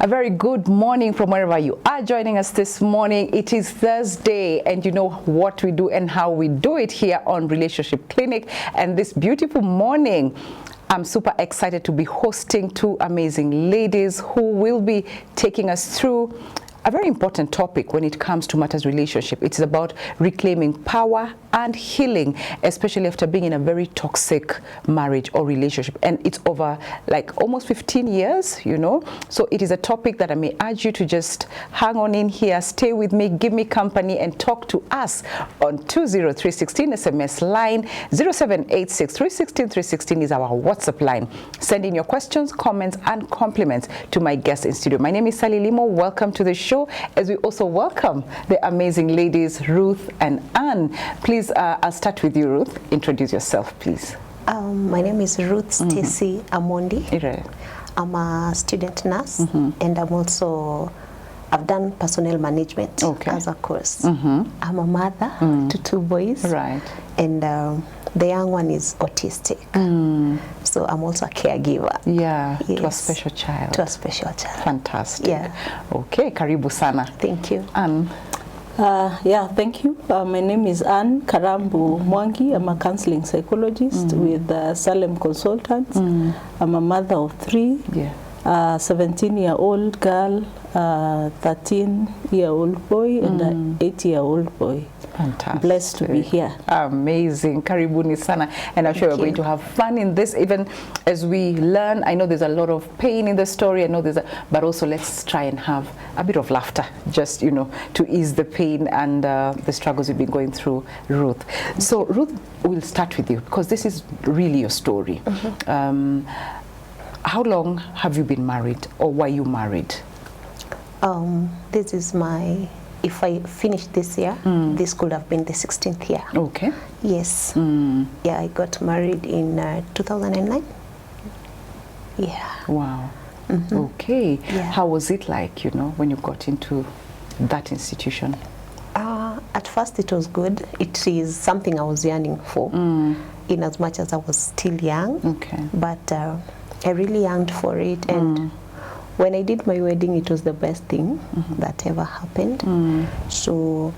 A very good morning from wherever you are joining us this morning. It is Thursday, and you know what we do and how we do it here on Relationship Clinic. And this beautiful morning, I'm super excited to be hosting two amazing ladies who will be taking us through a very important topic when it comes to matters relationship. It's about reclaiming power and healing, especially after being in a very toxic marriage or relationship. And it's over like almost 15 years, you know. So it is a topic that I may urge you to just hang on in here, stay with me, give me company, and talk to us on 20316 SMS line. 0786 316 316 is our WhatsApp line. Send in your questions, comments, and compliments to my guest in studio. My name is Sally Limo. Welcome to the show, as we also welcome the amazing ladies, Ruth and Anne. Please, I'll start with you, Ruth. Introduce yourself, please. My name is Ruth Stacy Amondi. Right. I'm a student nurse, and I've done personnel management as a course. I'm a mother to two boys. Right. And the young one is autistic. So I'm also a caregiver. Yeah, yes. To a special child. To a special child. Fantastic. Yeah. Okay, karibu sana. Thank you. Anne. Thank you. My name is Anne Karambu Mwangi. I'm a counseling psychologist with Salem Consultants. I'm a mother of three. Yeah. 17-year-old girl, 13-year-old boy, and an 8-year-old boy. Fantastic. Blessed to be here. Amazing. Karibuni sana. And I'm sure we're going to have fun in this, even as we learn. I know there's a lot of pain in the story. I know but also let's try and have a bit of laughter, just, you know, to ease the pain and the struggles you've been going through, Ruth. So, Ruth, we'll start with you, because this is really your story. How long have you been married, or were you married? This is if I finish this year, this could have been the 16th year. Okay. Yes. Yeah, I got married in 2009. Yeah. Wow. Okay. Yeah. How was it like, you know, when you got into that institution? At first it was good. It is something I was yearning for, in as much as I was still young. Okay. But I really yearned for it, and when I did my wedding, it was the best thing that ever happened. So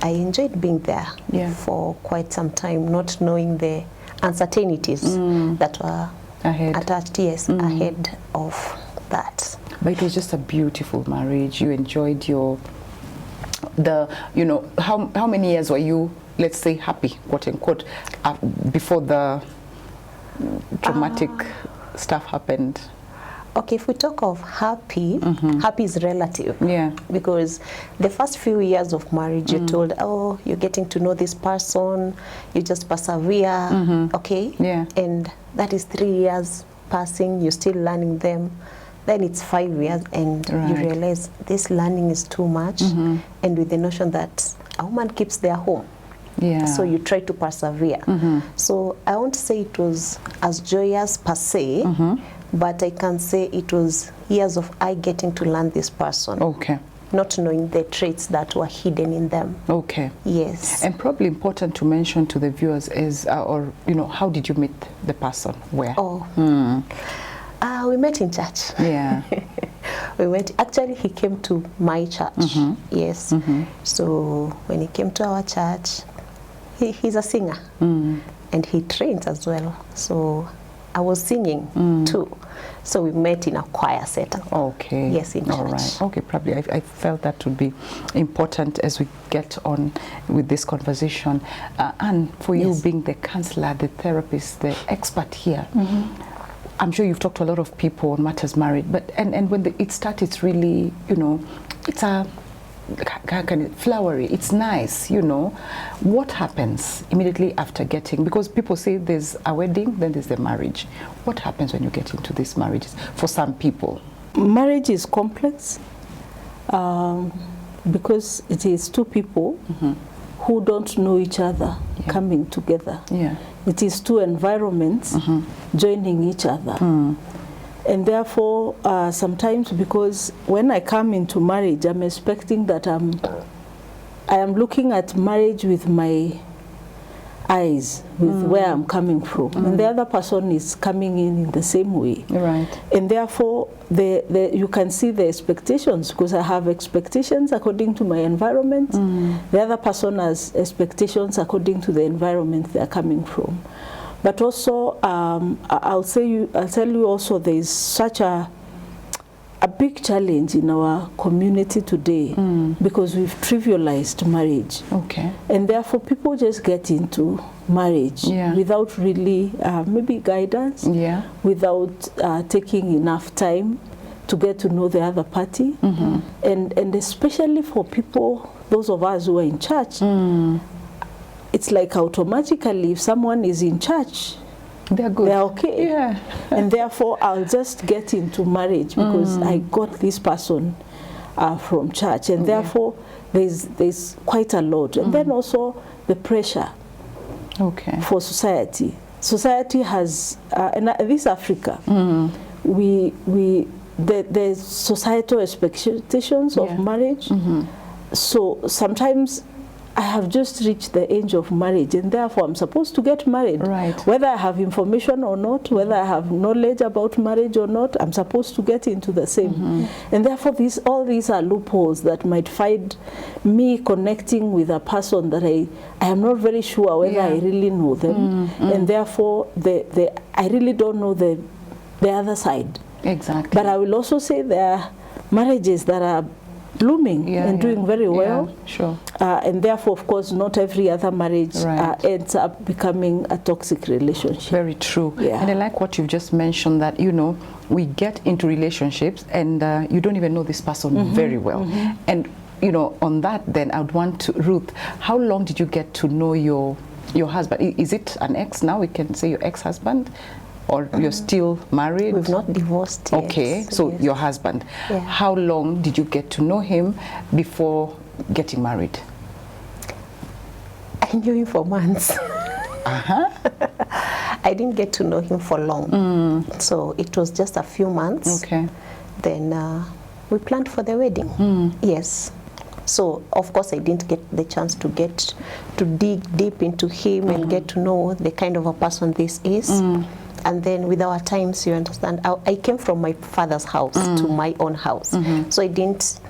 I enjoyed being there for quite some time, not knowing the uncertainties that were attached, ahead of that. But it was just a beautiful marriage. You enjoyed you know, how many years were you, let's say, happy, quote unquote, before the traumatic stuff happened? Okay, if we talk of happy, happy is relative. Yeah. Because the first few years of marriage, you're told, oh, you're getting to know this person, you just persevere, okay? Yeah. And that is 3 years passing, you're still learning them. Then it's 5 years, and you realize this learning is too much, and with the notion that a woman keeps their home. Yeah. So you try to persevere. So I won't say it was as joyous per se, but I can say it was years of I getting to learn this person. Okay. Not knowing the traits that were hidden in them. Okay. Yes. And probably important to mention to the viewers is, or, you know, how did you meet the person? Where? Oh. We met in church. Yeah. We went, actually he came to my church. Yes. So when he came to our church, he's a singer, and he trains as well. So I was singing too. So we met in a choir setup. Okay. Yes, in church. All right. Okay, probably I felt that would be important as we get on with this conversation. And for you being the counselor, the therapist, the expert here, I'm sure you've talked to a lot of people on matters married, but and when it starts, it's really, you know, it's a kind of flowery, it's nice, you know. What happens immediately after getting, because people say there's a wedding, then there's the marriage. What happens when you get into these marriages for some people? Marriage is complex because it is two people who don't know each other coming together. Yeah. It is two environments joining each other. And therefore, sometimes, because when I come into marriage, I'm expecting that I am looking at marriage with my eyes with where I'm coming from, and the other person is coming in the same way. Right. And therefore, you can see the expectations, because I have expectations according to my environment. The other person has expectations according to the environment they're coming from. But also, I'll tell you also, there is such a big challenge in our community today, because we've trivialized marriage. Okay. And therefore people just get into marriage without really maybe guidance, without taking enough time to get to know the other party. And especially for people, those of us who are in church, it's like automatically if someone is in church, they're good. They're okay. Yeah. And therefore, I'll just get into marriage because I got this person from church. And therefore, there's quite a lot. And then also the pressure for society. Society has, and this Africa, the societal expectations of marriage. So sometimes I have just reached the age of marriage, and therefore I'm supposed to get married. Right. Whether I have information or not, whether I have knowledge about marriage or not, I'm supposed to get into the same. And therefore all these are loopholes that might find me connecting with a person that I am not very sure whether I really know them. And therefore I really don't know the other side. Exactly. But I will also say there are marriages that are blooming and doing very well. Sure. And therefore, of course, not every other marriage ends up becoming a toxic relationship. Very true. Yeah. And I like what you've just mentioned, that, you know, we get into relationships and you don't even know this person very well. And, you know, on that, then I'd want to, Ruth, how long did you get to know your husband? Is it an ex now? We can say your ex-husband? Or you're still married? We've not divorced yet. Okay, so your husband. Yeah. How long did you get to know him before getting married? I knew him for months. I didn't get to know him for long. So it was just a few months. Okay. Then we planned for the wedding. Yes. So of course I didn't get the chance to dig deep into him and get to know the kind of a person this is. And then with our times, you understand, I came from my father's house to my own house. So I didn't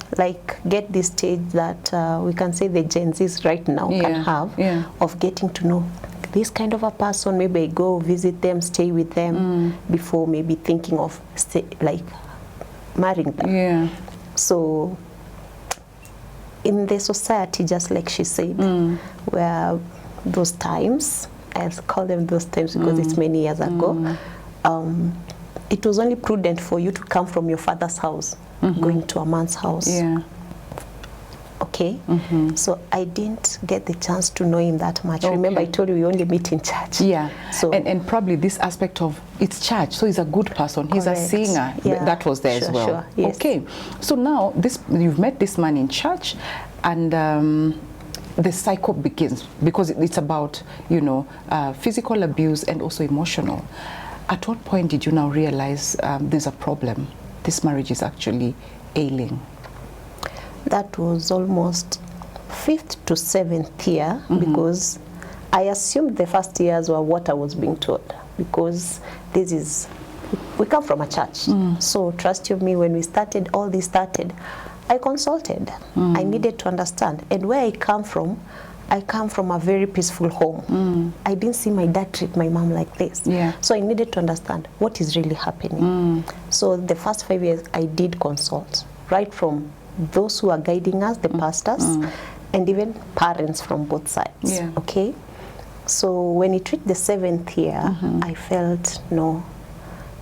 get this stage that we can say the Gen Zs right now can have of getting to know this kind of a person. Maybe I go visit them, stay with them before maybe thinking of marrying them. Yeah. So in the society, just like she said, where those times, I call them those times because it's many years ago, it was only prudent for you to come from your father's house, going to a man's house. Yeah. Okay? So I didn't get the chance to know him that much. Okay. Remember, I told you we only meet in church. Yeah. So and probably this aspect of it's church, so he's a good person. He's a singer. Yeah. That was there as well. Sure. Yes. Okay. So now you've met this man in church, and the cycle begins, because it's about, you know, physical abuse and also emotional. At what point did you now realize there's a problem? This marriage is actually ailing. That was almost 5th to 7th year, because I assumed the first years were what I was being told, because we come from a church. So trust you me, when all this started, I consulted. I needed to understand. And where I come from a very peaceful home. I didn't see my dad treat my mom like this. Yeah. So I needed to understand what is really happening. So the first 5 years I did consult, right from those who are guiding us, the pastors, and even parents from both sides. Yeah. Okay? So when it reached the 7th year, I felt, no,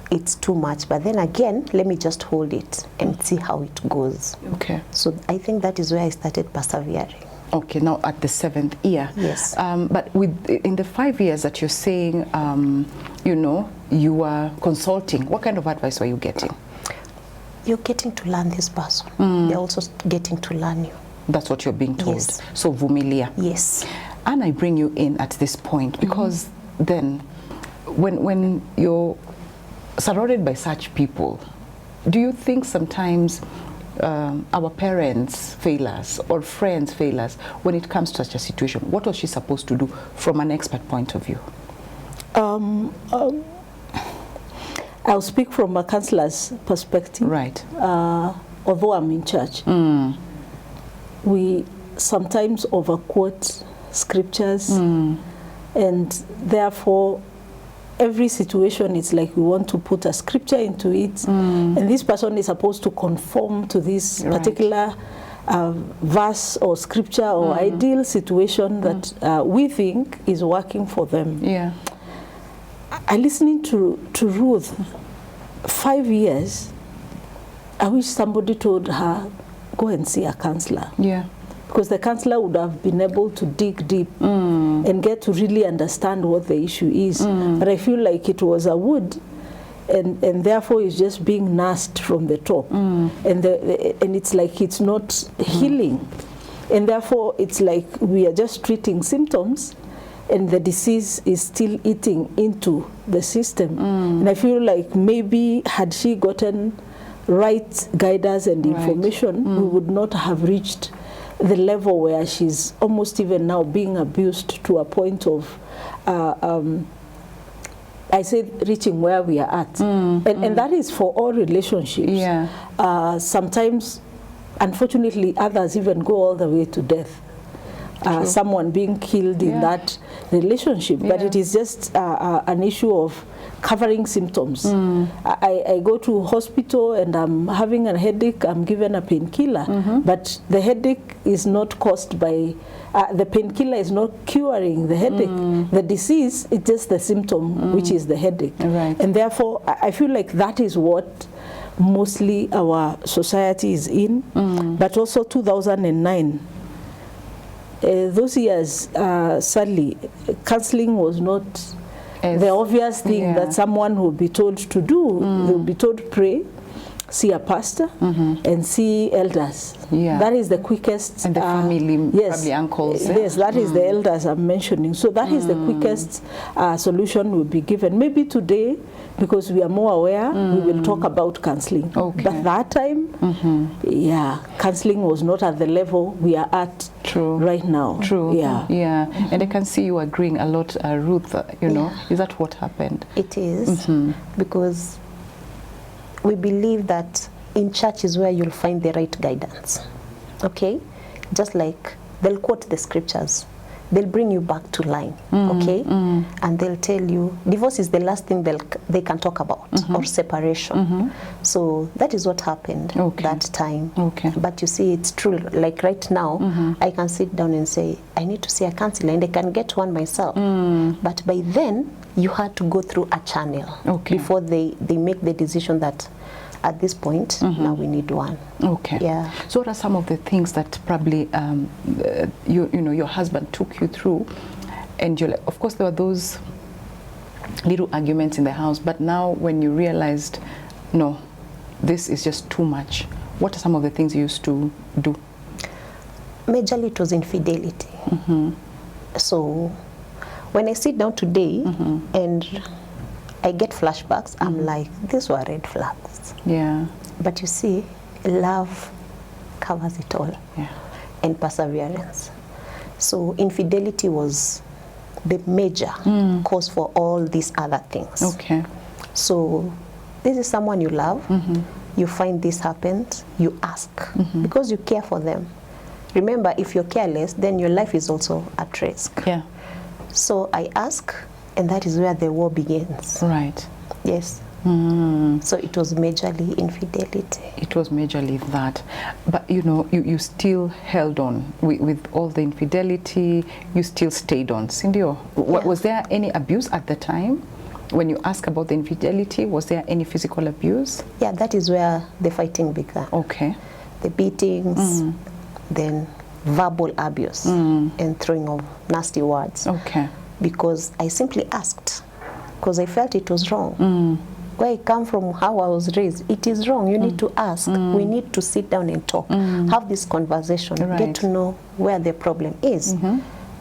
it's too much. But then again, let me just hold it and see how it goes. Okay. So I think that is where I started persevering. Okay, now at the 7th year. Yes. But in the 5 years that you're saying, you know, you were consulting, what kind of advice were you getting? You're getting to learn this person. They're also getting to learn you. That's what you're being told. Yes. So vumilia. Yes. And I bring you in at this point because then when you're surrounded by such people, do you think sometimes our parents fail us or friends fail us when it comes to such a situation? What was she supposed to do from an expert point of view? I'll speak from a counselor's perspective. Right. Although I'm in church, we sometimes overquote scriptures, and therefore every situation is like we want to put a scripture into it, and this person is supposed to conform to this particular verse or scripture or ideal situation that we think is working for them. Yeah. I listening to Ruth, 5 years, I wish somebody told her, go and see a counselor. Yeah. Because the counselor would have been able to dig deep and get to really understand what the issue is. But I feel like it was a wood, and therefore it's just being nursed from the top. And it's like it's not healing. And therefore it's like we are just treating symptoms, and the disease is still eating into the system. And I feel like maybe had she gotten right guidance and information, we would not have reached the level where she's almost even now being abused to a point of, I said, reaching where we are at. And that is for all relationships. Yeah. Sometimes, unfortunately, others even go all the way to death. Someone being killed in that relationship, but it is just an issue of covering symptoms. I go to hospital and I'm having a headache, I'm given a painkiller, but the headache is not caused by, the painkiller is not curing the headache. The disease is just the symptom, which is the headache. And therefore, I feel like that is what mostly our society is in, but also 2009. Those years, sadly, counseling was not the obvious thing that someone would be told to do. They would be told to pray, see a pastor, and see elders. That is the quickest. And the family, probably uncles. Yes, that is the elders I'm mentioning. So that is the quickest solution will be given. Maybe today, because we are more aware, we will talk about counseling. But that time, counseling was not at the level we are at right now. Yeah. And I can see you agreeing a lot, Ruth, you know. Is that what happened? It is, because we believe that in church is where you'll find the right guidance. Okay? Just like they'll quote the scriptures. They'll bring you back to line, okay? And they'll tell you, divorce is the last thing they can talk about, or separation. So that is what happened that time. But you see, it's true. Like right now, I can sit down and say, I need to see a counselor, and I can get one myself. But by then, you had to go through a channel before they make the decision that at this point, now we need one. Yeah. So what are some of the things that probably you know your husband took you through, and you're like, of course there were those little arguments in the house, but now when you realized, no, this is just too much, what are some of the things you used to do? Majorly it was infidelity. So when I sit down today and I get flashbacks, I'm like, these were red flags. But you see, love covers it all. And perseverance. So infidelity was the major cause for all these other things. So this is someone you love, you find this happens, you ask, because you care for them. Remember, if you're careless, then your life is also at risk. So I ask, and that is where the war begins. Yes. So it was majorly infidelity. It was majorly that. But you know, you still held on with all the infidelity, you still stayed on. Cindy, was there any abuse at the time? When you ask about the infidelity, was there any physical abuse? Yeah, that is where the fighting began. The beatings, then verbal abuse and throwing of nasty words. Because I simply asked, because I felt it was wrong. Where I come from, how I was raised, it is wrong. You need to ask. We need to sit down and talk, have this conversation, get to know where the problem is.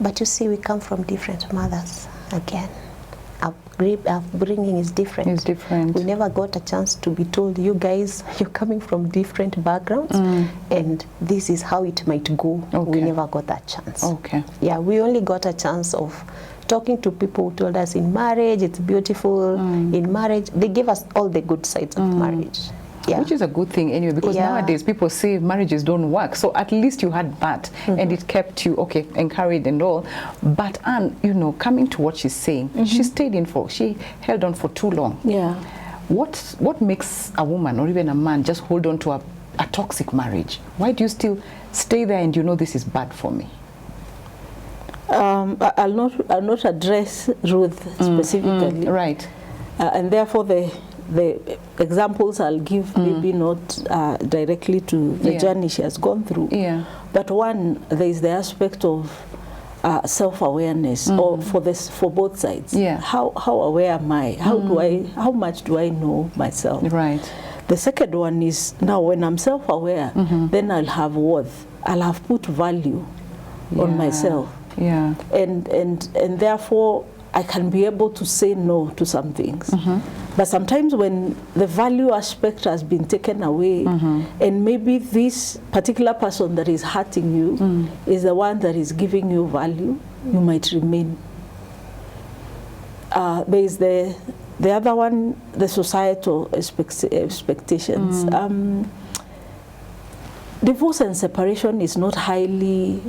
But you see, we come from different mothers again. upbringing is different. It's different. We never got a chance to be told, you guys, you're coming from different backgrounds, and this is how it might go. Okay. We never got that chance. Okay. Yeah, we only got a chance of talking to people who told us in marriage, it's beautiful. In marriage, they gave us all the good sides of marriage. Yeah. Which is a good thing anyway, because nowadays people say marriages don't work. So at least you had that, and it kept you, okay, encouraged and all. But Anne, you know, coming to what she's saying, she held on for too long. Yeah. What makes a woman or even a man just hold on to a toxic marriage? Why do you still stay there and you know this is bad for me? I'll not address Ruth specifically. Right. And therefore the examples I'll give maybe not directly to the journey she has gone through. Yeah. But one, there is the aspect of self-awareness, or for both sides. Yeah. How aware am I? How much do I know myself? Right. The second one is, now when I'm self-aware, then I'll have worth. I'll have put value on myself. Yeah. And therefore I can be able to say no to some things. But sometimes when the value aspect has been taken away, and maybe this particular person that is hurting you is the one that is giving you value, you might remain. There is the other one, the societal expectations. Divorce and separation is not highly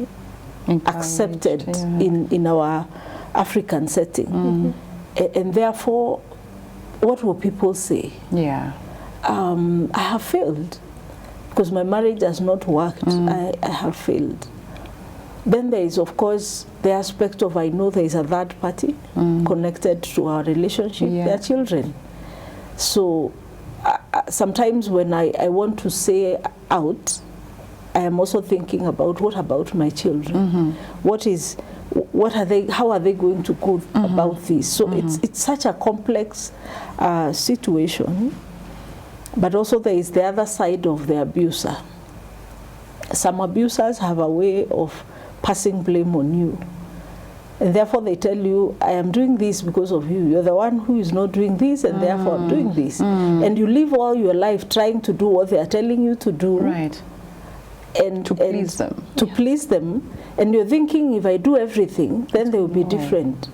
accepted in our African setting, and therefore, what will people say? Yeah, I have failed because my marriage has not worked. I have failed. Then there is, of course, the aspect of, I know there is a third party connected to our relationship. Their children. So sometimes when I want to say out, I am also thinking about, what about my children? What are they? How are they going to go about this? So it's such a complex situation. But also there is the other side of the abuser. Some abusers have a way of passing blame on you, and therefore they tell you, I am doing this because of you. You're the one who is not doing this, and therefore I'm doing this. And you live all your life trying to do what they are telling you to do. Right. And to please them. To please them. And you're thinking, if I do everything, then they will be different.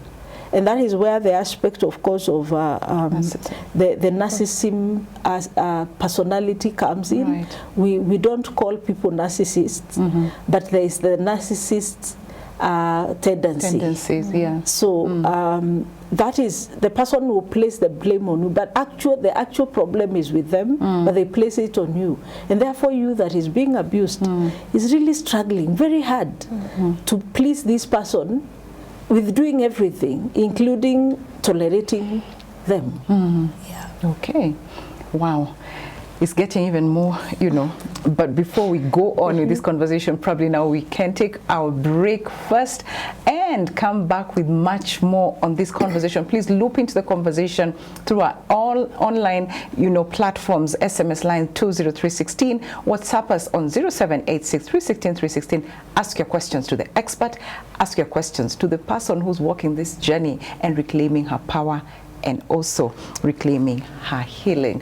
And that is where the aspect, of course, of the narcissism personality comes in. Right. We don't call people narcissists, but there is the narcissist tendencies. So that is, the person will place the blame on you, but the actual problem is with them, but they place it on you. And therefore you that is being abused is really struggling very hard to please this person with doing everything, including tolerating them. Yeah. Okay. Wow. It's getting even more, you know. But before we go on with this conversation, probably now we can take our break first and come back with much more on this conversation. Please loop into the conversation through our all online, you know, platforms. SMS line 20316, WhatsApp us on 0786 316 316. Ask your questions to the expert. Ask your questions to the person who's walking this journey and reclaiming her power and also reclaiming her healing.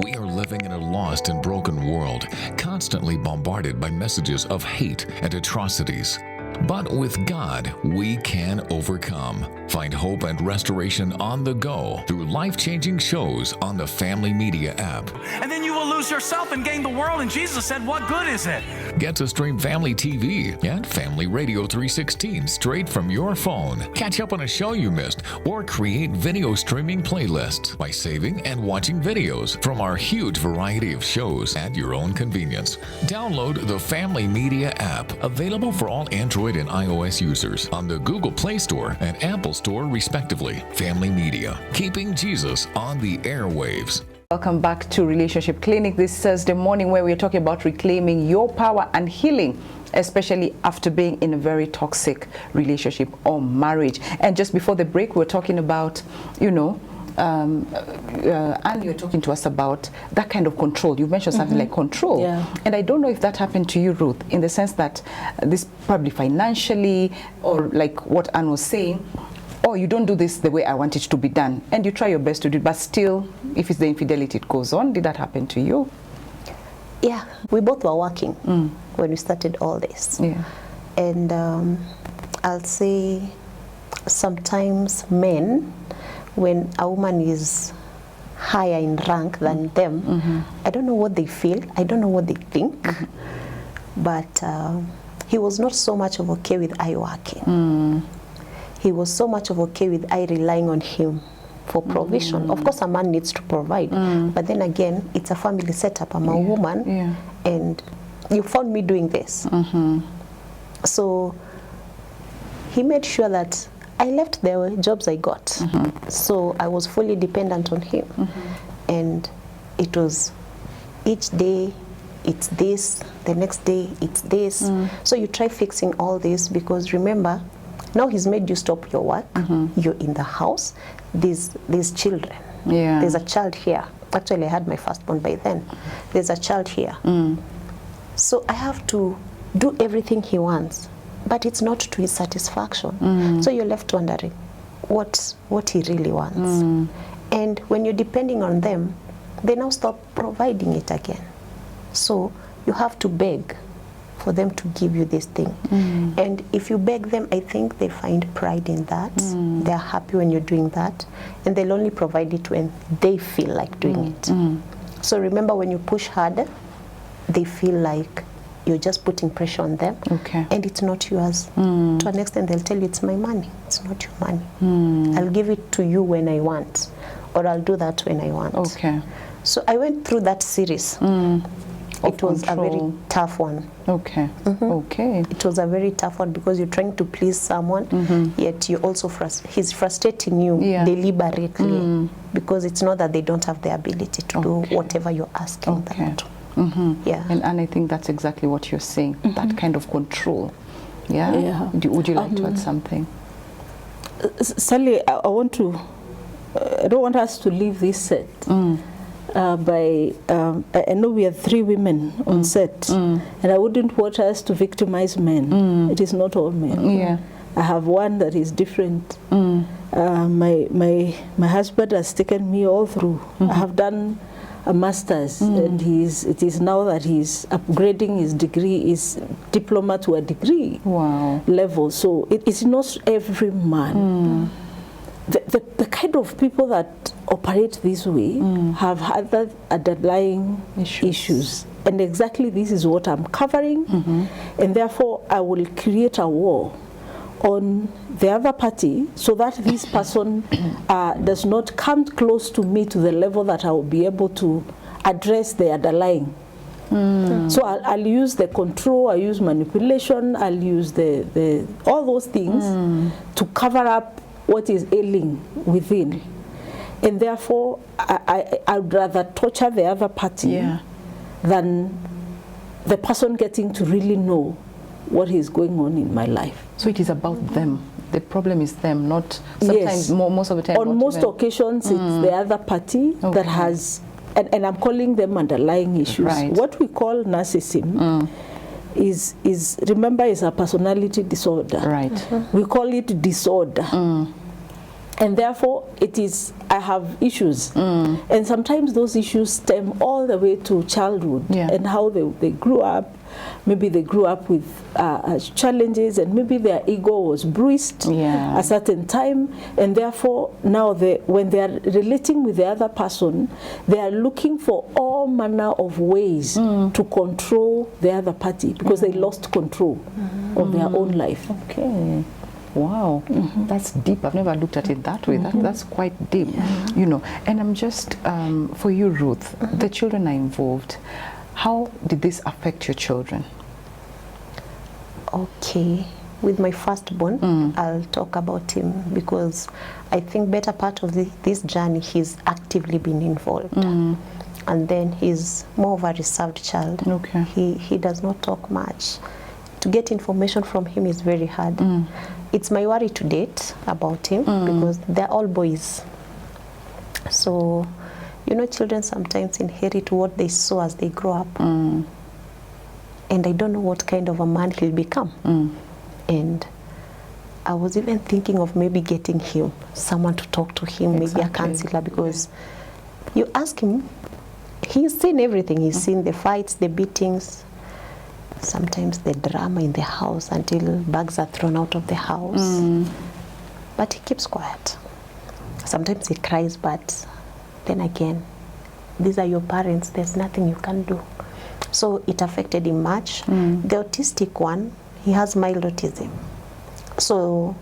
We are living in a lost and broken world, constantly bombarded by messages of hate and atrocities. But with God, we can overcome. Find hope and restoration on the go through life-changing shows on the Family Media app. And then you will lose yourself and gain the world. And Jesus said, what good is it? Get to stream Family TV and Family Radio 316 straight from your phone. Catch up on a show you missed or create video streaming playlists by saving and watching videos from our huge variety of shows at your own convenience. Download the Family Media app, available for all Android and iOS users on the Google Play Store and Apple Store respectively. Family Media, keeping Jesus on the airwaves. Welcome back to Relationship Clinic this Thursday morning, where we're talking about reclaiming your power and healing, especially after being in a very toxic relationship or marriage. And just before the break, we're talking about, you know, and you're talking to us about that kind of control. You mentioned something like control. Yeah. And I don't know if that happened to you, Ruth, in the sense that this probably financially, or like what Anne was saying, oh, you don't do this the way I want it to be done, and you try your best to do it, but still, if it's the infidelity, it goes on. Did that happen to you? Yeah, we both were working when we started all this. Yeah. And I'll say sometimes men, when a woman is higher in rank than them, I don't know what they feel, I don't know what they think, but he was not so much of okay with I working. He was so much of okay with I relying on him for provision. Of course, a man needs to provide, but then again, it's a family setup. I'm a woman, and you found me doing this. So he made sure that I left the jobs I got. So I was fully dependent on him. And it was each day, it's this, the next day, it's this. So you try fixing all this, because remember, now he's made you stop your work. You're in the house. There's children. There's a child here. Actually, I had my firstborn by then. There's a child here. So I have to do everything he wants, but it's not to his satisfaction. So you're left wondering what he really wants. And when you're depending on them, they now stop providing it again. So you have to beg for them to give you this thing. And if you beg them, I think they find pride in that. They're happy when you're doing that, and they'll only provide it when they feel like doing it. So remember, when you push harder, they feel like you're just putting pressure on them, and it's not yours. To an extent, they'll tell you, it's my money, it's not your money. I'll give it to you when I want, or I'll do that when I want. So I went through that series. It was a very tough one. It was a very tough one, because you're trying to please someone, yet you also he's frustrating you deliberately, because it's not that they don't have the ability to do whatever you're asking them to. And I think that's exactly what you're saying, that kind of control. Would you like to add something? Sally, I don't want us to leave this set I know we are 3 women on set, and I wouldn't want us to victimize men. It is not all men. I have one that is different. My husband has taken me all through. I have done a master's, and it is now that he's upgrading his degree, his diploma to a degree level. So it is not every man. The kind of people that operate this way have other underlying issues. And exactly this is what I'm covering. And therefore, I will create a war on the other party, so that this person does not come close to me to the level that I will be able to address the underlying. So I'll use the control, I'll use manipulation, I'll use all those things to cover up what is ailing within. And therefore, I'd rather torture the other party than the person getting to really know what is going on in my life. So it is about them. The problem is them, not sometimes, most of the time. On most occasions, it's the other party that has, and I'm calling them underlying issues. What we call narcissism is remember, is a personality disorder. We call it disorder. And therefore, it is, I have issues. And sometimes those issues stem all the way to childhood and how they grew up. Maybe they grew up with challenges, and maybe their ego was bruised a certain time. And therefore, now when they are relating with the other person, they are looking for all manner of ways to control the other party, because they lost control of their own life. Wow, that's deep. I've never looked at it that way. That's quite deep, you know. And I'm just, for you, Ruth, the children are involved. How did this affect your children? Okay, with my firstborn, I'll talk about him, because I think better part of this journey, he's actively been involved. And then he's more of a reserved child. He does not talk much. To get information from him is very hard. It's my worry to date about him, because they're all boys. So, you know, children sometimes inherit what they saw as they grow up. And I don't know what kind of a man he'll become. And I was even thinking of maybe getting him, someone to talk to him, maybe a counselor, because you ask him, he's seen everything. He's seen the fights, the beatings, sometimes the drama in the house until bags are thrown out of the house. But he keeps quiet. Sometimes he cries, but then again, these are your parents, there's nothing you can do. So it affected him much. The autistic one, he has mild autism. So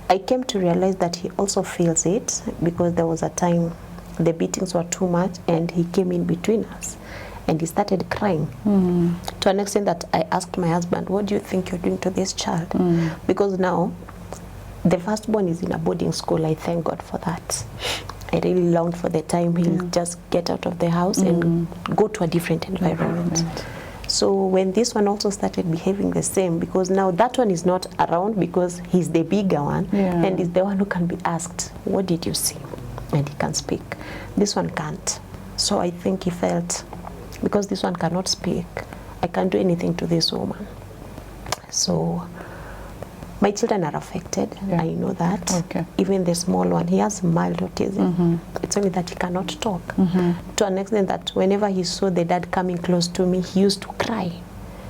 I came to realize that he also feels it, because there was a time the beatings were too much and he came in between us and he started crying to an extent that I asked my husband, what do you think you're doing to this child? Because now the firstborn is in a boarding school. I thank God for that. I really longed for the time he'll just get out of the house and go to a different environment. So when this one also started behaving the same, because now that one is not around because he's the bigger one and is the one who can be asked, what did you see? And he can speak. This one can't. So I think he felt, because this one cannot speak, I can't do anything to this woman. So my children are affected. I know that. Okay. Even the small one, he has mild autism. It's only that he cannot talk. To an extent that whenever he saw the dad coming close to me, he used to cry.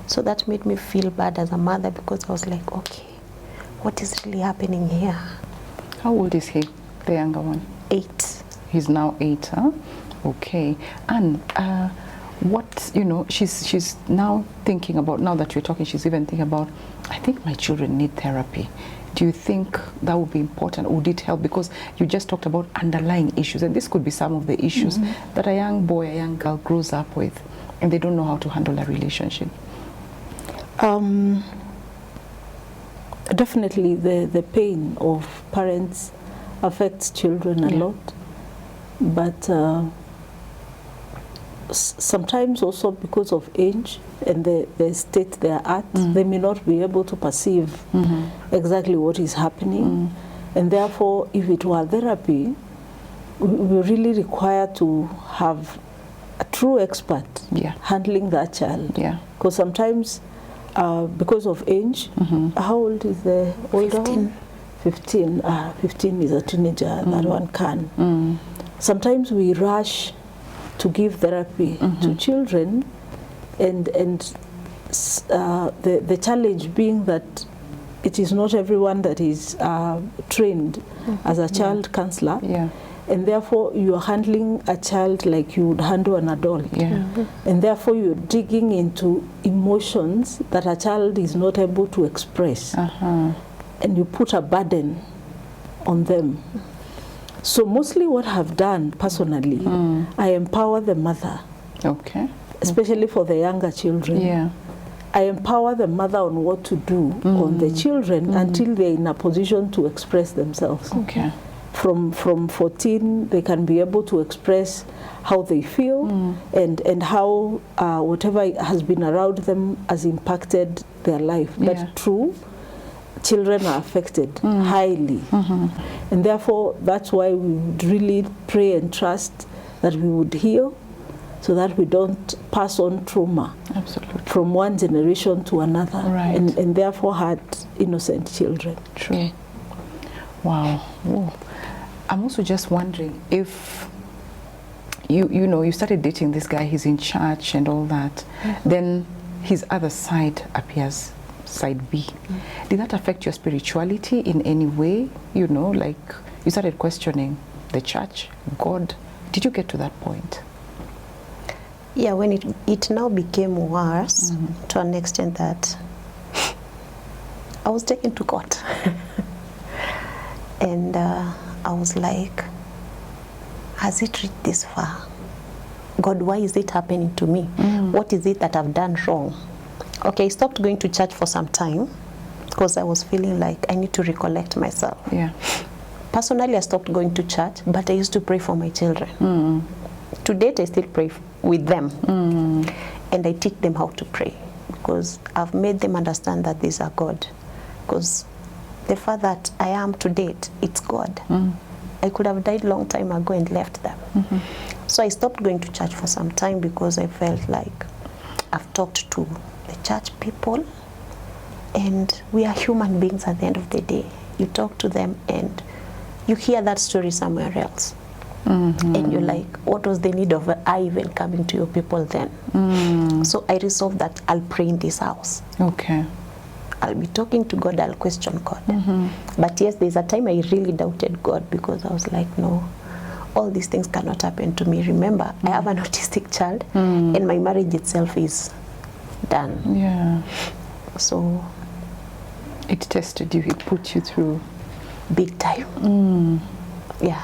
So that made me feel bad as a mother, because I was like, okay, what is really happening here? How old is he, the younger one? 8. He's now 8, huh? Okay. And what, you know, she's now thinking about, now that you're talking, she's even thinking about, I think my children need therapy. Do you think that would be important? Would it help? Because you just talked about underlying issues, and this could be some of the issues that a young boy, a young girl grows up with, and they don't know how to handle a relationship. Definitely the pain of parents affects children a lot, but sometimes also because of age and the state they are at, they may not be able to perceive exactly what is happening. And therefore, if it were therapy, we really require to have a true expert handling that child. Because sometimes, because of age, how old is the older one? 15. 15 is a teenager, that one can. Sometimes we rush to give therapy to children, and the challenge being that it is not everyone that is trained as a child counselor, and therefore you are handling a child like you would handle an adult, and therefore you're digging into emotions that a child is not able to express, and you put a burden on them. So mostly what I've done personally, I empower the mother. Especially for the younger children. I empower the mother on what to do on the children until they're in a position to express themselves. From 14, they can be able to express how they feel and how whatever has been around them has impacted their life. That's true. Children are affected highly, and therefore that's why we would really pray and trust that we would heal, so that we don't pass on trauma from one generation to another, and therefore hurt innocent children. True. Wow. Ooh. I'm also just wondering if you know, you started dating this guy, he's in church and all that, then his other side appears, side B. Did that affect your spirituality in any way? You know, like you started questioning the church, God. Did you get to that point? Yeah, when it now became worse to an extent that I was taken to court. And I was like, has it reached this far? God, why is it happening to me? What is it that I've done wrong? Okay, I stopped going to church for some time because I was feeling like I need to recollect myself. Personally, I stopped going to church, but I used to pray for my children. To date, I still pray with them. And I teach them how to pray, because I've made them understand that these are God. Because the fact that I am to date, it's God. I could have died long time ago and left them. So I stopped going to church for some time because I felt like I've talked to the church people, and we are human beings at the end of the day. you talk to them and you hear that story somewhere else. And you're like, what was the need of I even coming to your people then? So I resolved that I'll pray in this house. Okay. I'll be talking to God, I'll question God. But yes, there's a time I really doubted God because I was like, no, all these things cannot happen to me. Remember, I have an autistic child and my marriage itself is done. Yeah. So it tested you, it put you through. Big time. Yeah.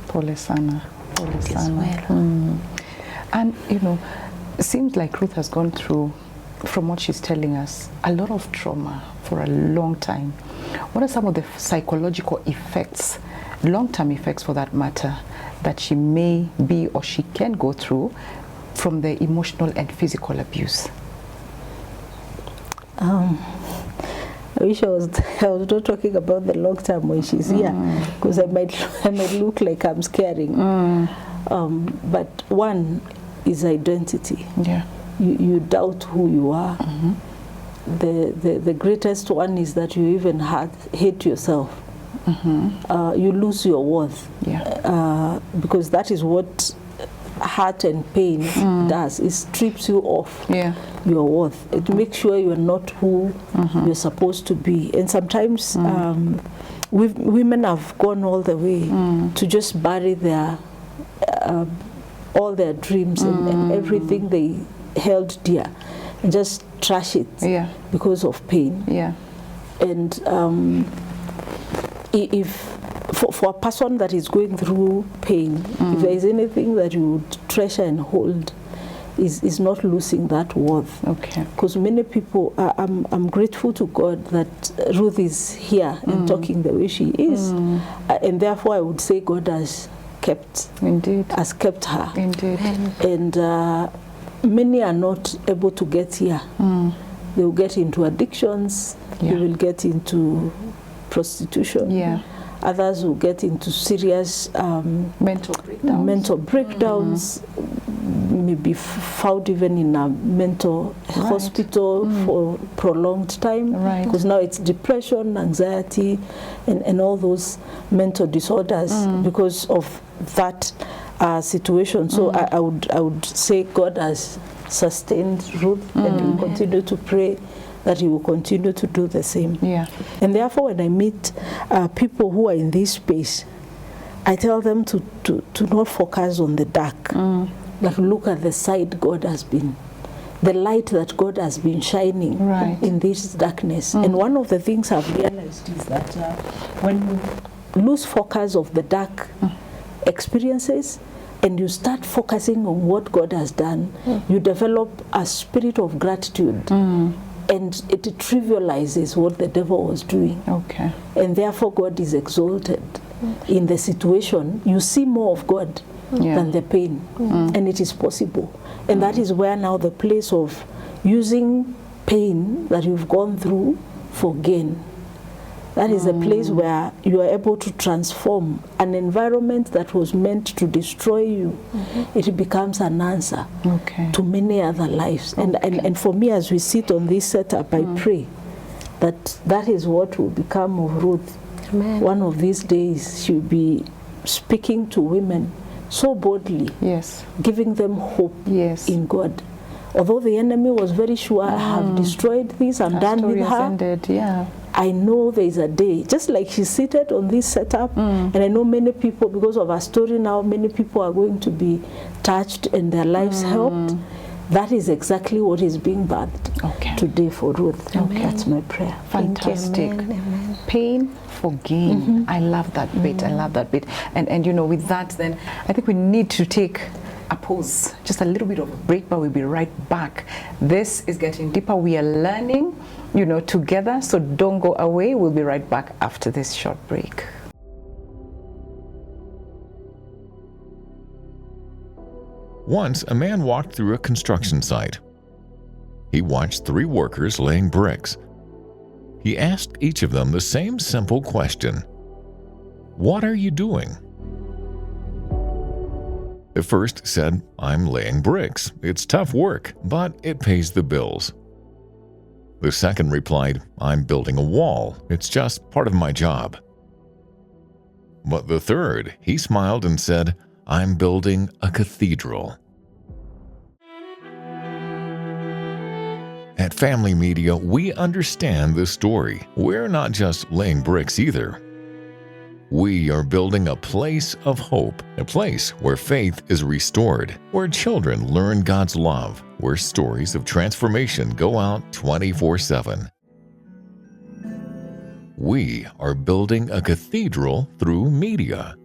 Pole sana. Pole sana. Well. And you know, it seems like Ruth has gone through, from what she's telling us, a lot of trauma for a long time. What are some of the psychological effects, long-term effects for that matter, that she may be or she can go through from the emotional and physical abuse? I wish I was not talking about the long term when she's here, because I might look like I'm scaring. But one is identity. Yeah. You doubt who you are. The greatest one is that you even hate yourself. You lose your worth. Yeah. Because that is what hurt and pain does. It strips you off your worth. It makes sure you're not who you're supposed to be. And sometimes women have gone all the way to just bury their all their dreams and everything they held dear, and just trash it because of pain. Yeah. And if for a person that is going through pain, if there is anything that you would treasure and hold, is not losing that worth. Okay. Because many people, I'm grateful to God that Ruth is here and talking the way she is, and therefore I would say God has kept her. Indeed. And many are not able to get here. They will get into addictions. They will get into prostitution. Yeah. Others will get into serious mental breakdowns, maybe found even in a mental hospital for prolonged time, because now it's depression, anxiety, and all those mental disorders because of that situation. So I would say God has sustained Ruth, and we continue to pray that he will continue to do the same. Yeah. And therefore, when I meet people who are in this space, I tell them to not focus on the dark, but look at the side God has been, the light that God has been shining in this darkness. And one of the things I've realized is that when you lose focus of the dark experiences, and you start focusing on what God has done, you develop a spirit of gratitude. And it trivializes what the devil was doing. Okay. And therefore God is exalted. In the situation, you see more of God than the pain. And it is possible. And that is where now the place of using pain that you've gone through for gain. That is a place where you are able to transform an environment that was meant to destroy you. It becomes an answer to many other lives. And for me, as we sit on this setup, I pray that is what will become of Ruth. Amen. One of these days, she'll be speaking to women so boldly, giving them hope in God. Although the enemy was very sure, I have destroyed this, I'm done with her. Ended. I know there is a day, just like she's seated on this setup, and I know many people, because of her story now, many people are going to be touched and their lives helped. That is exactly what is being birthed today for Ruth. That's my prayer. Fantastic. Amen. Pain for gain. I love that bit. I love that bit. And you know, with that, then I think we need to take a pause, just a little bit of a break, but we'll be right back. This is Getting Deeper. We are learning, you know, together, so don't go away. We'll be right back after this short break. Once, a man walked through a construction site. He watched 3 workers laying bricks. He asked each of them the same simple question: "What are you doing?" The first said, "I'm laying bricks. It's tough work, but it pays the bills." The second replied, "I'm building a wall. It's just part of my job." But the third, he smiled and said, "I'm building a cathedral." At Family Media, we understand this story. We're not just laying bricks either. We are building a place of hope, a place where faith is restored, where children learn God's love, where stories of transformation go out 24/7. We are building a cathedral through media.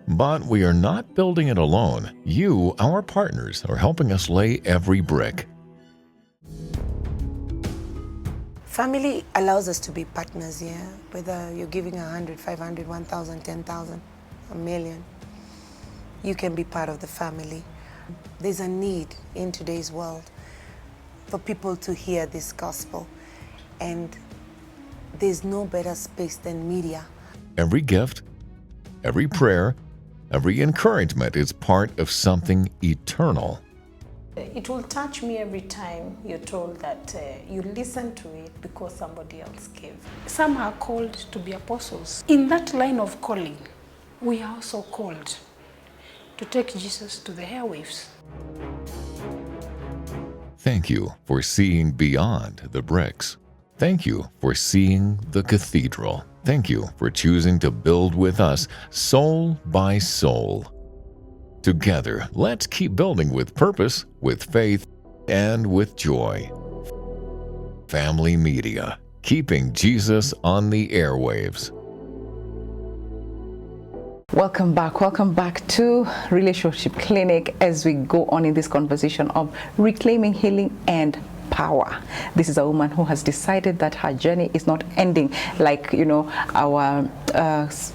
But we are not building it alone. You, our partners, are helping us lay every brick. Family allows us to be partners, yeah? Whether you're giving 100, 500, 1,000, 10,000, a million, you can be part of the family. There's a need in today's world for people to hear this gospel, and there's no better space than media. Every gift, every prayer, every encouragement is part of something eternal. It will touch me every time you're told that you listen to it because somebody else gave. Some are called to be apostles. In that line of calling, we are also called to take Jesus to the airwaves. Thank you for seeing beyond the bricks. Thank you for seeing the cathedral. Thank you for choosing to build with us, soul by soul. Together, let's keep building with purpose, with faith, and with joy. Family Media, keeping Jesus on the airwaves. Welcome back to Relationship Clinic as we go on in this conversation of reclaiming healing and power. This is a woman who has decided that her journey is not ending, like, you know, our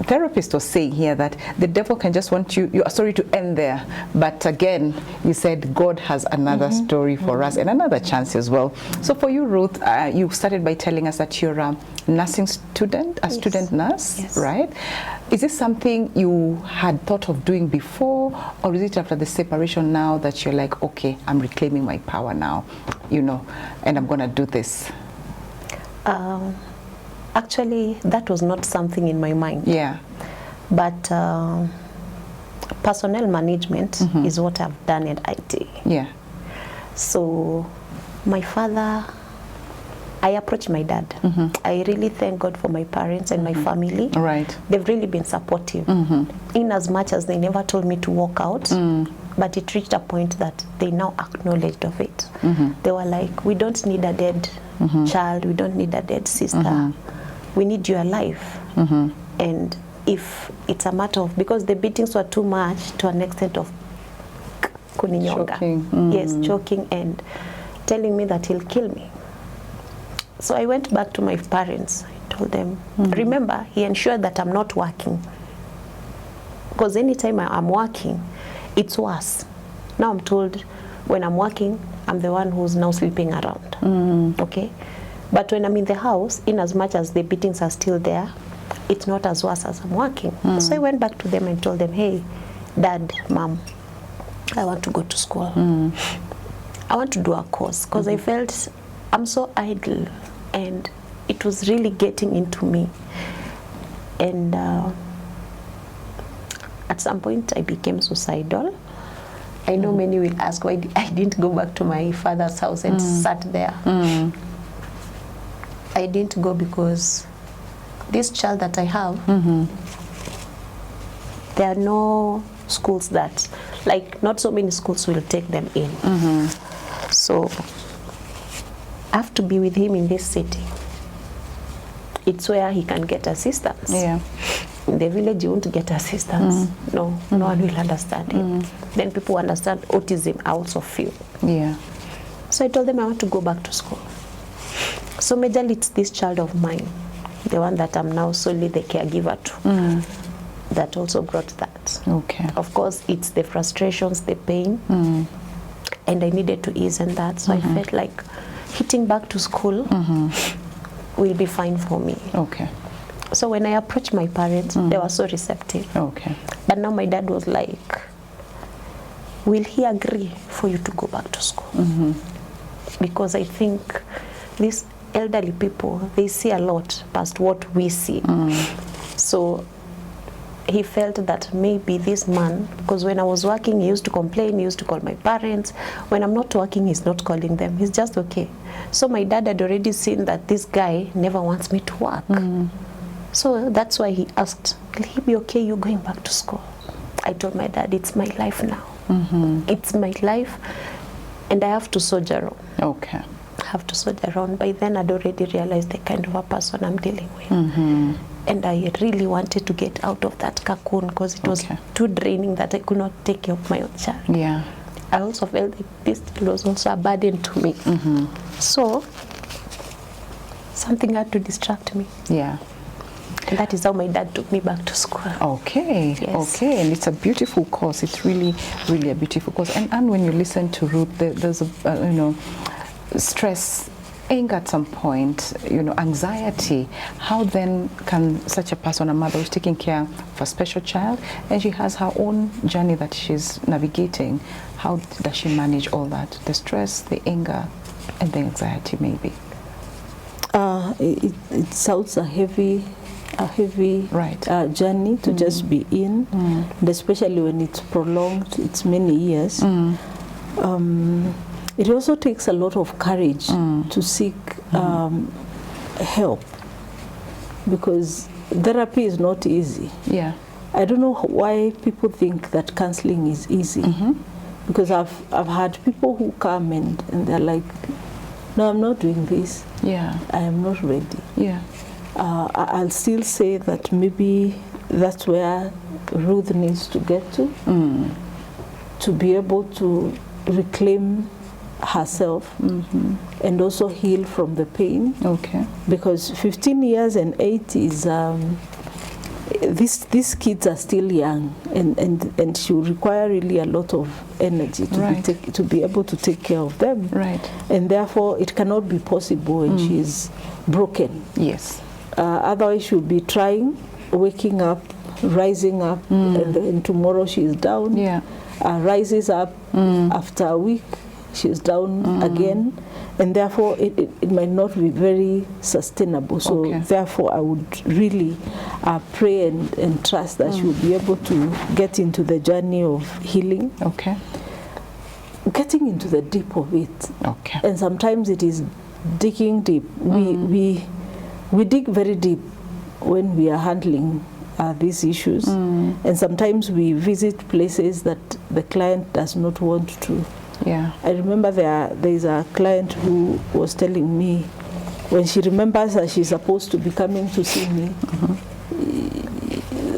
therapist was saying here, that the devil can just want your story to end there, but again, you said God has another story for us and another chance as well. So for you, Ruth, you started by telling us that you're a nursing student, a student nurse, right? Is this something you had thought of doing before, or is it after the separation now that you're like, okay, I'm reclaiming my power now, you know, and I'm gonna do this? Actually, that was not something in my mind. Yeah. But personnel management is what I've done at IT. Yeah. So my father, I approached my dad. I really thank God for my parents and my family. Right. They've really been supportive. In as much as they never told me to walk out, but it reached a point that they now acknowledged of it. They were like, we don't need a dead child, we don't need a dead sister. We need you alive. And if it's a matter of, because the beatings were too much to an extent of kuninyonga. Choking. Yes, choking and telling me that he'll kill me. So I went back to my parents. I told them, remember, he ensured that I'm not working. Because anytime I'm working, it's worse. Now I'm told when I'm working, I'm the one who's now sleeping around. Okay? But when I'm in the house, in as much as the beatings are still there, it's not as worse as I'm working. So I went back to them and told them, hey, Dad, Mom, I want to go to school. I want to do a course, because I felt I'm so idle and it was really getting into me. And at some point I became suicidal. I know many will ask why I didn't go back to my father's house and sat there. I didn't go because this child that I have, there are no schools that, like, not so many schools will take them in. So I have to be with him in this city. It's where he can get assistance. Yeah. In the village, you won't get assistance. No, no one will understand him. Then people who understand autism, I also feel. Yeah. So I told them I want to go back to school. So majorly it's this child of mine, the one that I'm now solely the caregiver to, that also brought that. Okay. Of course, it's the frustrations, the pain, and I needed to ease in that. So I felt like hitting back to school will be fine for me. Okay. So when I approached my parents, they were so receptive. Okay. But now my dad was like, will he agree for you to go back to school? Because I think these elderly people, they see a lot past what we see. So he felt that maybe this man, because when I was working, he used to complain, he used to call my parents. When I'm not working, he's not calling them. He's just okay. So my dad had already seen that this guy never wants me to work. So that's why he asked, will he be okay you going back to school? I told my dad, it's my life now. It's my life, and I have to soldier on. Okay. I have to soldier on. By then, I'd already realized the kind of a person I'm dealing with. And I really wanted to get out of that cocoon because it was too draining that I could not take care of my own child. Yeah. I also felt like this was also a burden to me. So something had to distract me. Yeah. And that is how my dad took me back to school. Okay, Yes. okay, and it's a beautiful course. It's really, really a beautiful course. And when you listen to Ruth, there's a you know, stress, anger at some point, you know, anxiety. How then can such a person, a mother who's taking care of a special child, and she has her own journey that she's navigating, how does she manage all that? The stress, the anger, and the anxiety, maybe. It sounds a heavy Right. Journey to just be in, and especially when it's prolonged, it's many years. It also takes a lot of courage to seek help, because therapy is not easy. Yeah. I don't know why people think that counseling is easy, because I've had people who come and they're like, no, I'm not doing this. Yeah. I am not ready. Yeah. I'll still say that maybe that's where Ruth needs to get to be able to reclaim herself and also heal from the pain. Okay. Because 15 years and 8 is, these kids are still young, and she will require really a lot of energy to be able to take care of them. Right. And therefore, it cannot be possible when she is broken. Yes. Otherwise, she'll be trying, waking up, rising up, and tomorrow she is down. Yeah. Rises up after a week, she's down again, and therefore it might not be very sustainable. So therefore, I would really pray and trust that she will be able to get into the journey of healing. Okay. Getting into the deep of it. Okay. And sometimes it is digging deep. We dig very deep when we are handling these issues, and sometimes we visit places that the client does not want to. Yeah. I remember there is a client who was telling me when she remembers that she's supposed to be coming to see me,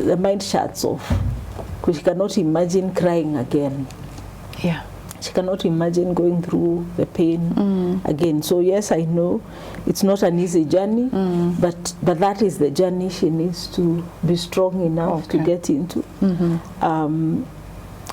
the mind shuts off because she cannot imagine crying again. Yeah. She cannot imagine going through the pain again. So yes, I know it's not an easy journey, but that is the journey she needs to be strong enough to get into.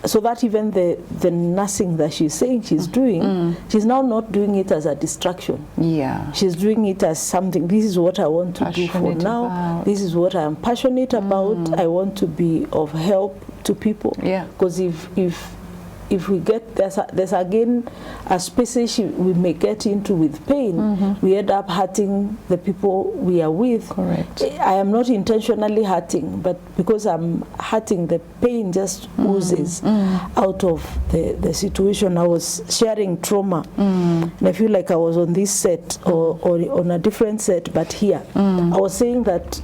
So that even the nursing that she's saying she's doing, she's now not doing it as a distraction. Yeah. She's doing it as something. This is what I want to do for now. This is what I'm passionate about. I want to be of help to people. Yeah. Because if we get, there's again a spaces we may get into with pain, we end up hurting the people we are with. Correct. I am not intentionally hurting, but because I'm hurting, the pain just oozes out of the situation. I was sharing trauma, and I feel like I was on this set or on a different set, but here. I was saying that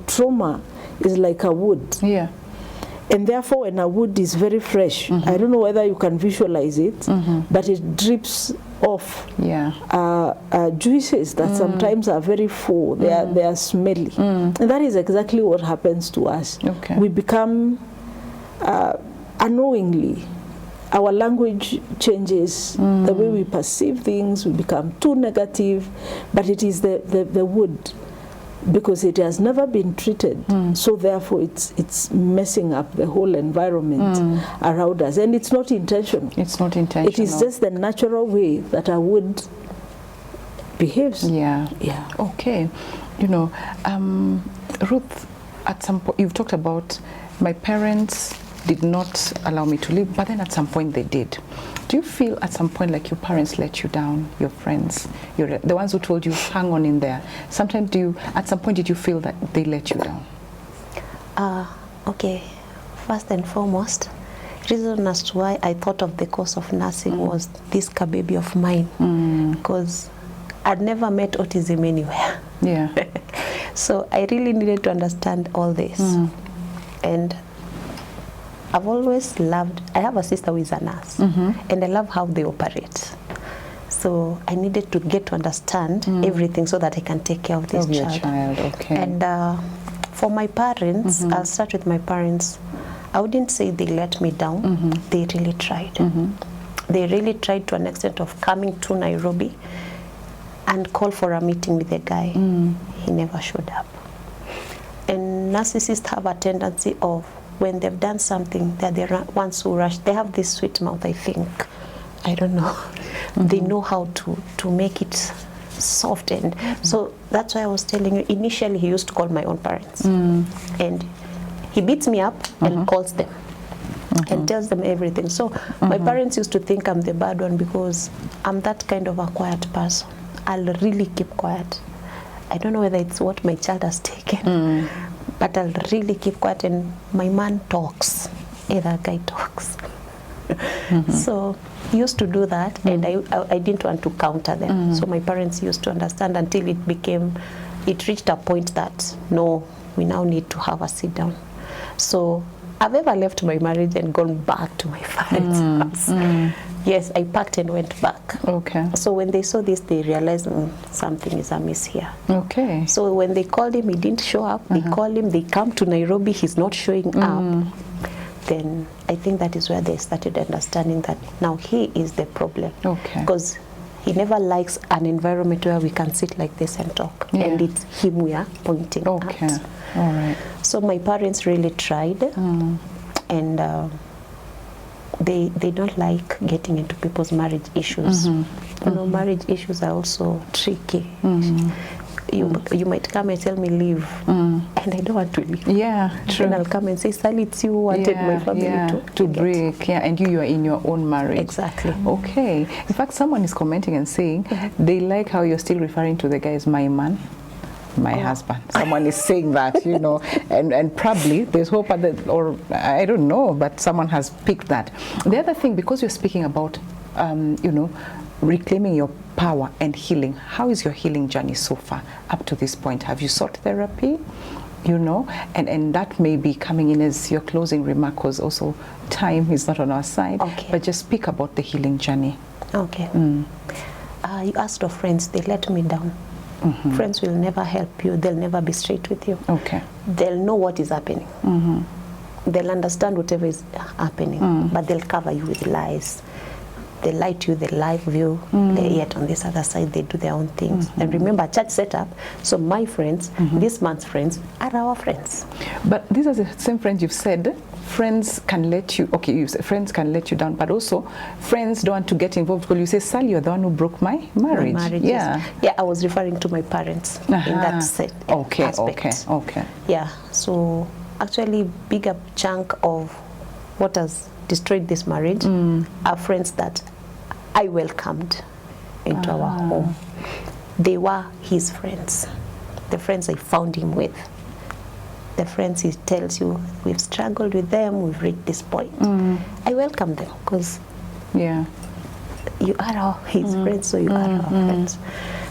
trauma is like a wood. Yeah. And therefore, when a wood is very fresh, I don't know whether you can visualize it, but it drips off juices that sometimes are very full. They are smelly, and that is exactly what happens to us. Okay. We become unknowingly. Our language changes, the way we perceive things. We become too negative, but it is the wood. Because it has never been treated, so therefore it's messing up the whole environment around us, and it's not intentional. It's not intentional. It is just the natural way that a wood behaves. Yeah. Yeah. Okay. You know, Ruth, at some point you've talked about my parents did not allow me to leave, but then at some point they did. Do you feel at some point like your parents let you down, your friends, the ones who told you, hang on in there? Sometimes at some point did you feel that they let you down? Okay, first and foremost, reason as to why I thought of the course of nursing was this baby of mine, because I'd never met autism anywhere. Yeah. So I really needed to understand all this. And I've always loved, I have a sister who is a nurse, and I love how they operate. So I needed to get to understand everything so that I can take care of this child. Okay. And for my parents, I'll start with my parents. I wouldn't say they let me down. They really tried. They really tried to an extent of coming to Nairobi and call for a meeting with the guy. He never showed up. And narcissists have a tendency of, when they've done something, they're the ones who rush. They have this sweet mouth, I think. I don't know. They know how to make it soft. And so that's why I was telling you, initially he used to call my own parents. And he beats me up and calls them and tells them everything. So my parents used to think I'm the bad one because I'm that kind of a quiet person. I'll really keep quiet. I don't know whether it's what my child has taken, but I'll really keep quiet, and my man talks. Either guy talks. So he used to do that, and I didn't want to counter them. So my parents used to understand until it reached a point that, no, we now need to have a sit down. So I've ever left my marriage and gone back to my parents' house. Yes, I packed and went back. Okay. So when they saw this, they realized something is amiss here. Okay. So when they called him, he didn't show up. They called him, they come to Nairobi, he's not showing up. Then I think that is where they started understanding that now he is the problem. Okay. Because he never likes an environment where we can sit like this and talk. Yeah. And it's him we are pointing Okay. at. All right. So my parents really tried, and they don't like getting into people's marriage issues. You know, marriage issues are also tricky. You might come and tell me leave, and I don't want to leave. Yeah, true. Then I'll come and say, Sally, it's you who wanted my family to break. Yeah, and you are in your own marriage. Exactly. Okay. In fact, someone is commenting and saying they like how you're still referring to the guy as my man, my husband. Someone is saying that, you know, and probably there's hope at the, or I don't know, but someone has picked that. The other thing, because you're speaking about, you know, reclaiming your power and healing, how is your healing journey so far up to this point? Have you sought therapy? You know, and that may be coming in as your closing remark, because also time is not on our side. Okay. But just speak about the healing journey. Okay. You asked of friends, they let me down. Friends will never help you. They'll never be straight with you. Okay. They'll know what is happening. They'll understand whatever is happening, but they'll cover you with lies. They lie to you, they lie with you, yet on this other side they do their own things. And remember, church setup, so my friends, this man's friends, are our friends. But these are the same friends you've said, friends can let you, okay, you say friends can let you down, but also friends don't want to get involved because you say, Sally, you're the one who broke my marriage. My marriage, yeah. yes. Yeah, I was referring to my parents in that set aspect. Okay. Yeah, so actually bigger chunk of what has destroyed this marriage are friends that I welcomed into our home. They were his friends, the friends I found him with. The friends he tells you, we've struggled with them, we've reached this point. I welcome them because you are his friends, so you are our friends.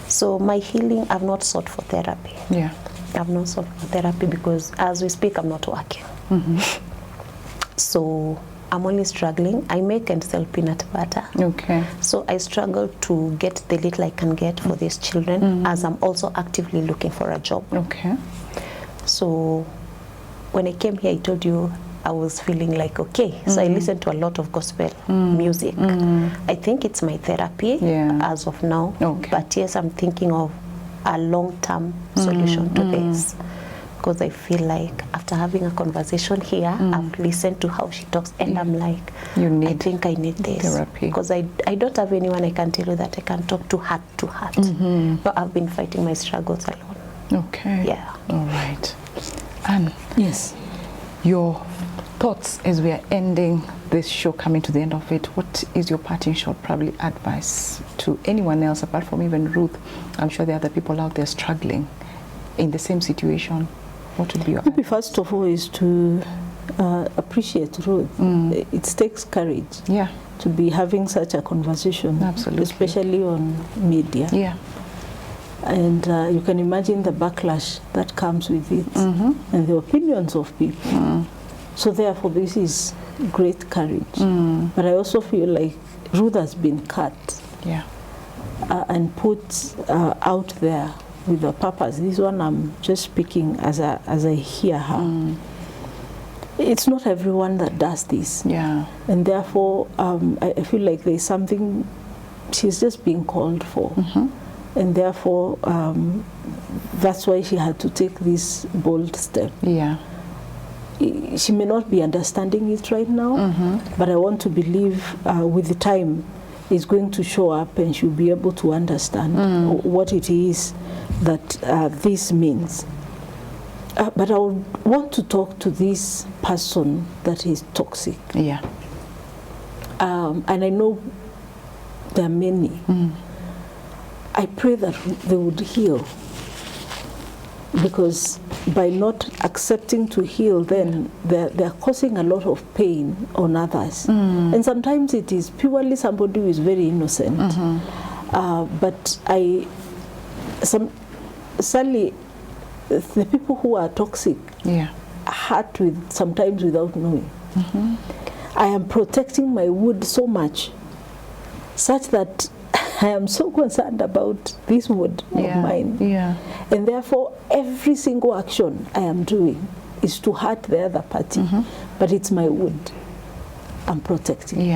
So my healing, I've not sought for therapy. Yeah. I've not sought for therapy because as we speak, I'm not working. So I'm only struggling. I make and sell peanut butter. Okay. So I struggle to get the little I can get for these children as I'm also actively looking for a job. Okay. So when I came here, I told you I was feeling like, okay. So I listened to a lot of gospel music. I think it's my therapy as of now. Okay. But yes, I'm thinking of a long-term solution to this. Because I feel like after having a conversation here, I've listened to how she talks, and I'm like, I think I need this therapy. because I don't have anyone I can tell you that I can talk to heart. But I've been fighting my struggles alone. Okay. Yeah. All right. Anne. Yes. Your thoughts as we are ending this show, coming to the end of it? What is your parting shot, probably advice to anyone else apart from even Ruth? I'm sure there are other people out there struggling in the same situation. What would be your Maybe advice? first of all is to appreciate Ruth. It takes courage to be having such a conversation, absolutely, especially on media. Yeah. And you can imagine the backlash that comes with it, and the opinions of people. So therefore, this is great courage. But I also feel like Ruth has been cut and put out there with a purpose. This one I'm just speaking as I hear her. It's not everyone that does this. Yeah. And therefore, I feel like there's something she's just being called for. And therefore, that's why she had to take this bold step. Yeah. She may not be understanding it right now, but I want to believe with the time it's going to show up and she'll be able to understand what it is that this means. But I would want to talk to this person that is toxic. Yeah. And I know there are many. I pray that they would heal, because by not accepting to heal, then they're causing a lot of pain on others. And sometimes it is purely somebody who is very innocent. But sadly, the people who are toxic hurt sometimes without knowing. I am protecting my wood so much, such that I am so concerned about this wood of mine. And therefore, every single action I am doing is to hurt the other party. But it's my wood I'm protecting.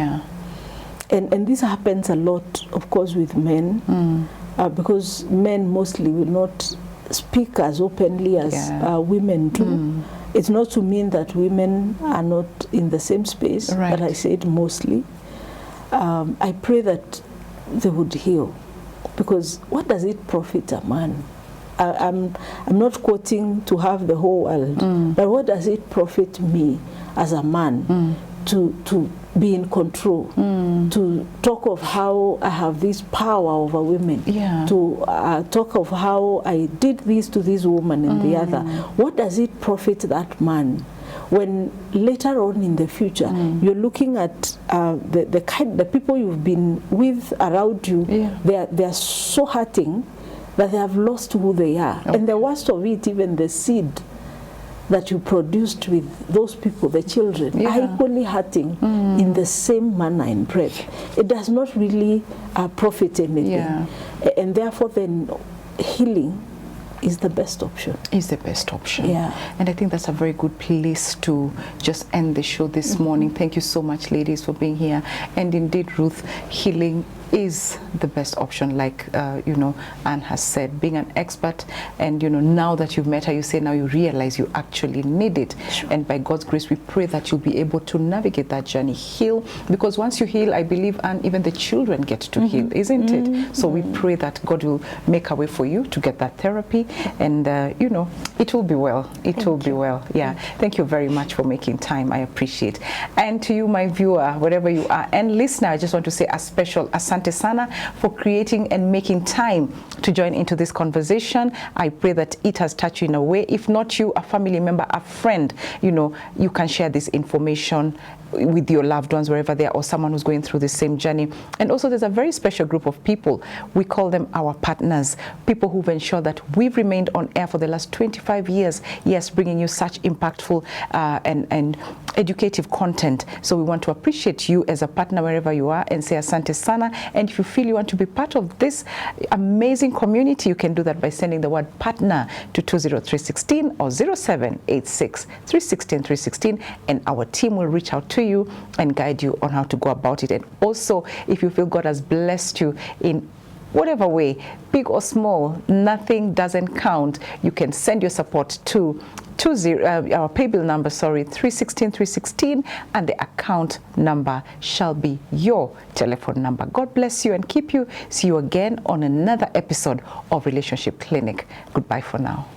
And this happens a lot, of course, with men, because men mostly will not speak as openly as women do. It's not to mean that women are not in the same space, but I said mostly. I pray that they would heal, because what does it profit a man? I'm not quoting to have the whole world, but what does it profit me as a man to be in control, to talk of how I have this power over women, to talk of how I did this to this woman and the other? What does it profit that man when later on in the future you're looking at the people you've been with around you? They're so hurting that they have lost who they are. And the worst of it, even the seed that you produced with those people, the children, are equally hurting in the same manner and breath. It does not really profit anything. And therefore then healing is the best option. Is the best option. And I think that's a very good place to just end the show this morning. Thank you so much, ladies, for being here. And indeed, Ruth, healing is the best option, like Anne has said, being an expert. And now that you've met her, you say now you realize you actually need it. And by God's grace, we pray that you'll be able to navigate that journey, heal, because once you heal, I believe, and even the children get to heal, isn't it? So we pray that God will make a way for you to get that therapy, and it will be well. It will be well. Thank you very much for making time. I appreciate. And to you, my viewer, wherever you are, and listener, I just want to say a special asante sana for creating and making time to join into this conversation. I pray that it has touched you in a way. If not you, a family member, a friend, you can share this information with your loved ones wherever they are, or someone who's going through the same journey. And also there's a very special group of people. We call them our partners, people who've ensured that we've remained on air for the last 25 years, yes, bringing you such impactful and educative content. So we want to appreciate you as a partner wherever you are and say asante sana. And if you feel you want to be part of this amazing community, you can do that by sending the word partner to 20316 or 0786 316 316, and our team will reach out to you and guide you on how to go about it. And also, if you feel God has blessed you in whatever way, big or small, nothing doesn't count, you can send your support to our pay bill number, 316 and the account number shall be your telephone number. God bless you and keep you. See you again on another episode of Relationship Clinic. Goodbye for now.